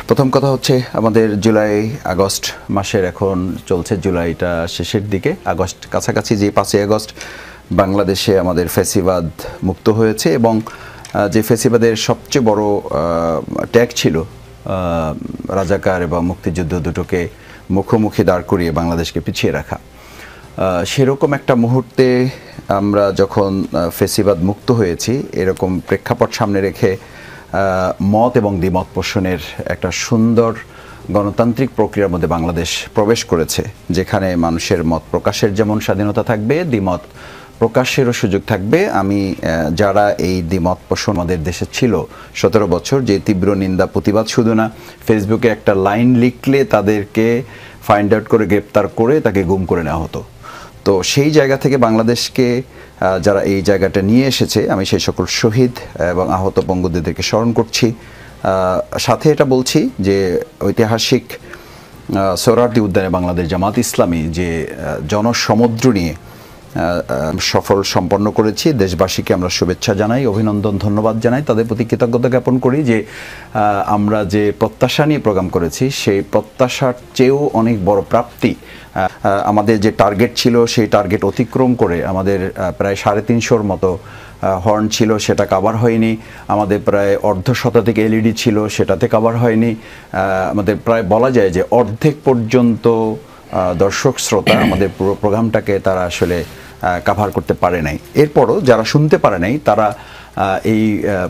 প্রথম কথা হচ্ছে আমাদের জুলাই আগস্ট মাসের এখন চলছে, জুলাইটা শেষের দিকে, আগস্ট কাছাকাছি, যে 5ই আগস্ট বাংলাদেশে আমাদের ফ্যাসিবাদ মুক্ত হয়েছে এবং যে ফ্যাসিবাদের সবচেয়ে বড় ট্যাগ ছিল রাজাকার এবং মুক্তিযুদ্ধ দুটোকে মুখোমুখি দাঁড় করিয়ে বাংলাদেশকে পিছিয়ে রাখা, সেরকম একটা মুহূর্তে আমরা যখন ফ্যাসিবাদ মুক্ত হয়েছি, এরকম প্রেক্ষাপট সামনে রেখে মত এবং দ্বিমত পোষণের একটা সুন্দর গণতান্ত্রিক প্রক্রিয়ার মধ্যে বাংলাদেশ প্রবেশ করেছে, যেখানে মানুষের মত প্রকাশের যেমন স্বাধীনতা থাকবে, দ্বিমত প্রকাশেরও সুযোগ থাকবে। আমি যারা এই দ্বিমত পোষণ আমাদের দেশে ছিল 17 বছর, যে তীব্র নিন্দা প্রতিবাদ শুধু না, ফেসবুকে একটা লাইন লিখলে তাদেরকে ফাইন্ড আউট করে গ্রেপ্তার করে তাকে গুম করে নেওয়া হতো। তো সেই জায়গা থেকে বাংলাদেশকে যারা এই জায়গাটা নিয়ে এসেছে, আমি সেই সকল শহীদ এবং আহত বঙ্গবন্ধুদেরকে স্মরণ করছি। সাথে এটা বলছি যে ঐতিহাসিক সোহরাওয়ার্দী উদ্যানে বাংলাদেশ জামাত ইসলামী যে জনসমুদ্র নিয়ে সফল সম্পন্ন করেছি, দেশবাসীকে আমরা শুভেচ্ছা জানাই, অভিনন্দন, ধন্যবাদ জানাই, তাদের প্রতি কৃতজ্ঞতা জ্ঞাপন করি যে আমরা যে প্রত্যাশা নিয়ে প্রোগ্রাম করেছি সেই প্রত্যাশার চেয়েও অনেক বড় প্রাপ্তি। আমাদের যে টার্গেট ছিল সেই টার্গেট অতিক্রম করে আমাদের প্রায় 350-র মতো হর্ন ছিল, সেটা কাভার হয়নি। আমাদের প্রায় অর্ধশতাধিক এলইডি ছিল, সেটাতে কাভার হয়নি। আমাদের প্রায় বলা যায় যে অর্ধেক পর্যন্ত দর্শক শ্রোতা আমাদের পুরো প্রোগ্রামটাকে তারা আসলে কাভার করতে পারে নাই। এরপরও যারা শুনতে পারে নাই তারা এই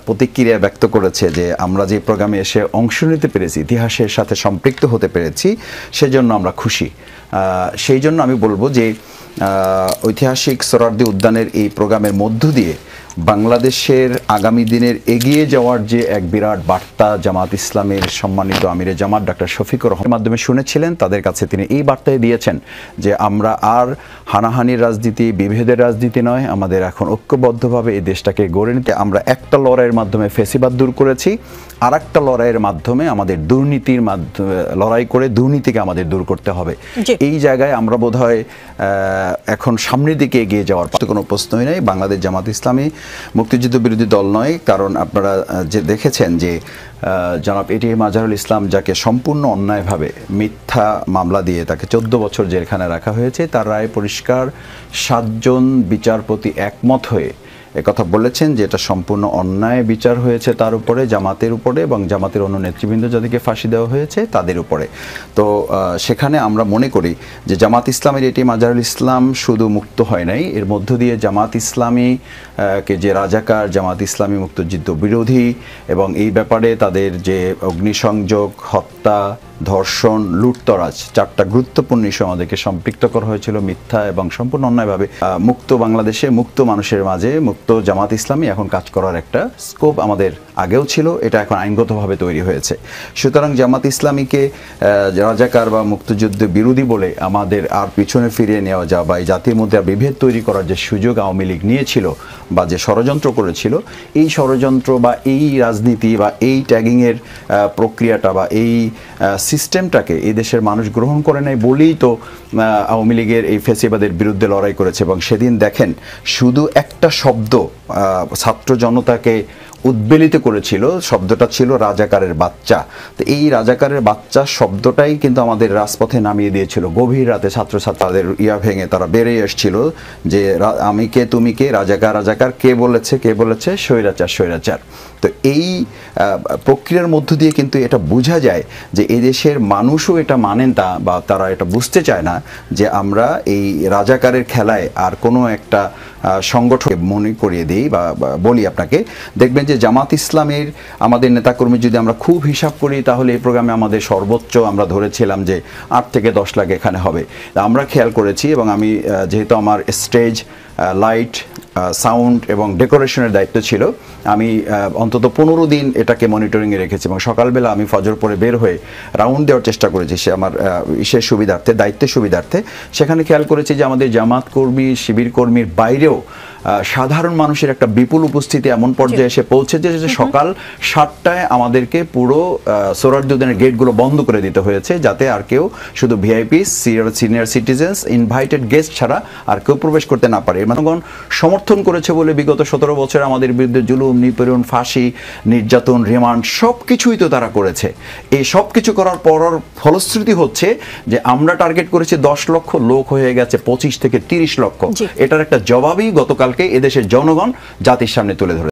প্রতিক্রিয়া ব্যক্ত করেছে যে আমরা যে প্রোগ্রামে এসে অংশ নিতে পেরেছি, ইতিহাসের সাথে সম্পৃক্ত হতে পেরেছি, সেজন্য আমরা খুশি। সেই জন্য আমি বলবো যে ঐতিহাসিক সোহরাওয়ার্দী উদ্যানের এই প্রোগ্রামের মধ্য দিয়ে বাংলাদেশের আগামী দিনের এগিয়ে যাওয়ার যে এক বিরাট বার্তা জামাত ইসলামের সম্মানিত আমিরে জামাত ডক্টর শফিকুর রহমানের মাধ্যমে শুনেছিলেন, তাদের কাছে তিনি এই বার্তাই দিয়েছেন যে আমরা আর হানাহানির রাজনীতি, বিভেদের রাজনীতি নয়, আমাদের এখন ঐক্যবদ্ধভাবে এই দেশটাকে গড়ে নিতে আমরা একটা লড়াইয়ের মাধ্যমে ফ্যাসিবাদ দূর করেছি, আর একটা লড়াইয়ের মাধ্যমে আমাদের দুর্নীতির মাধ্যমে লড়াই করে দুর্নীতিকে আমাদের দূর করতে হবে। এই জায়গায় আমরা বোধহয় এখন সামনের দিকে এগিয়ে যাওয়ার কোনো প্রশ্নই নেই। বাংলাদেশ জামাত ইসলামী মুক্তিযুদ্ধ বিরোধী দল নয়, কারণ আপনারা যে দেখেছেন যে জনাব এটিএম আজহারুল ইসলাম, যাকে সম্পূর্ণ অন্যায়ভাবে মিথ্যা মামলা দিয়ে তাকে 14 বছর জেলখানে রাখা হয়েছে, তার রায় পরিষ্কার, 7 জন বিচারপতি একমত হয়ে একথা বলেছেন যে এটা সম্পূর্ণ অন্যায় বিচার হয়েছে তার উপরে, জামাতের উপরে এবং জামাতের অন্য নেতৃবৃন্দ যাদেরকে ফাঁসি দেওয়া হয়েছে তাদের উপরে। তো সেখানে আমরা মনে করি যে জামাত ইসলামের এটিএম আজহারুল ইসলাম শুধু মুক্ত হয় নাই, এর মধ্য দিয়ে জামাত ইসলামী কে যে রাজাকার, জামাত ইসলামী মুক্তিযুদ্ধ বিরোধী এবং এই ব্যাপারে তাদের যে অগ্নিসংযোগ, হত্যা, ধর্ষণ, লুটতরাজ, 4টা গুরুত্বপূর্ণ ইস্যু আমাদেরকে সম্পৃক্ত করা হয়েছিল মিথ্যা এবং সম্পূর্ণ অন্যায়ভাবে। মুক্ত বাংলাদেশে মুক্ত মানুষের মাঝে মুক্ত জামাত ইসলামী এখন কাজ করার একটা স্কোপ আমাদের আগেও ছিল, এটা এখন আইনগতভাবে তৈরি হয়েছে। সুতরাং জামাত ইসলামীকে রাজাকার বা মুক্তিযুদ্ধ বিরোধী বলে আমাদের আর পিছনে ফিরিয়ে নেওয়া যা বা এই জাতির মধ্যে বিভেদ তৈরি করার যে সুযোগ আওয়ামী লীগ নিয়েছিল বা যে ষড়যন্ত্র করেছিল, এই ষড়যন্ত্র বা এই রাজনীতি বা এই ট্যাগিংয়ের প্রক্রিয়াটা বা এই সিস্টেমটাকে এই দেশের মানুষ গ্রহণ করে নাই বলেই তো আওয়ামী লীগের এই ফ্যাসিবাদের বিরুদ্ধে লড়াই করেছে। এবং সেদিন দেখেন শুধু একটা শব্দ ছাত্র জনতাকে উদ্বেলিত করেছিল, শব্দটা ছিল রাজাকারের বাচ্চা। তো এই রাজাকারের বাচ্চা শব্দটাই কিন্তু আমাদের রাজপথে নামিয়ে দিয়েছিল। গভীর রাতে ছাত্রছাত্রীদের ভেঙে তারা বেরিয়ে এসেছিল যে আমি কে, তুমি কে, রাজাকার রাজাকার, কে বলেছে স্বৈরাচার স্বৈরাচার। তো এই প্রক্রিয়ার মধ্য দিয়ে কিন্তু এটা বোঝা যায় যে এদেশের মানুষও এটা মানেন তা বা তারা এটা বুঝতে চায় না যে আমরা এই রাজাকারের খেলায় আর কোনো একটা সংগঠন মনে করিয়ে দিই বা বলি আপনাকে, দেখবেন যে জামাত ইসলামের আমাদের নেতাকর্মী যদি আমরা খুব হিসাব করি তাহলে এই প্রোগ্রামে আমাদের সর্বোচ্চ আমরা ধরেছিলাম যে 8 থেকে 10 লাখ এখানে হবে। আমরা খেয়াল করেছি এবং আমি যেহেতু আমার স্টেজ, লাইট, সাউন্ড এবং ডেকোরেশনের দায়িত্ব ছিল, আমি অন্তত 15 দিন এটাকে মনিটরিংয়ে রেখেছি এবং সকালবেলা আমি ফজর পরে বের হয়ে রাউন্ড দেওয়ার চেষ্টা করেছি সে আমার ইসের সুবিধার্থে, দায়িত্বের সুবিধার্থে। সেখানে খেয়াল করেছি যে আমাদের জামাত কর্মী, শিবির কর্মীর বাইরেও সাধারণ মানুষের একটা বিপুল উপস্থিতি এমন পর্যায়ে এসে পৌঁছেছে যে সকাল 7টায় আমাদেরকে পুরো সোহরাওয়ার্দী উদ্যানের গেটগুলো বন্ধ করে দিতে হয়েছে, যাতে আর কেউ, শুধু VIP, senior citizens, invited guest ছাড়া আর কেউ প্রবেশ করতে না পারে। মানুষগণ সমর্থন সমর্থন করেছে বলে বিগত 17 বছর আমাদের বিরুদ্ধে জুলুম, নিপীড়ন, ফাঁসি, নির্যাতন, রিমান্ড সব কিছুই তো তারা করেছে। এই সব কিছু করার পর ফলশ্রুতি হচ্ছে যে আমরা টার্গেট করেছি 10 লক্ষ, লোক হয়ে গেছে 25 থেকে 30 লক্ষ। এটার একটা জবাবই গতকালকে এদেশের জনগণ জাতির সামনে তুলে ধরে।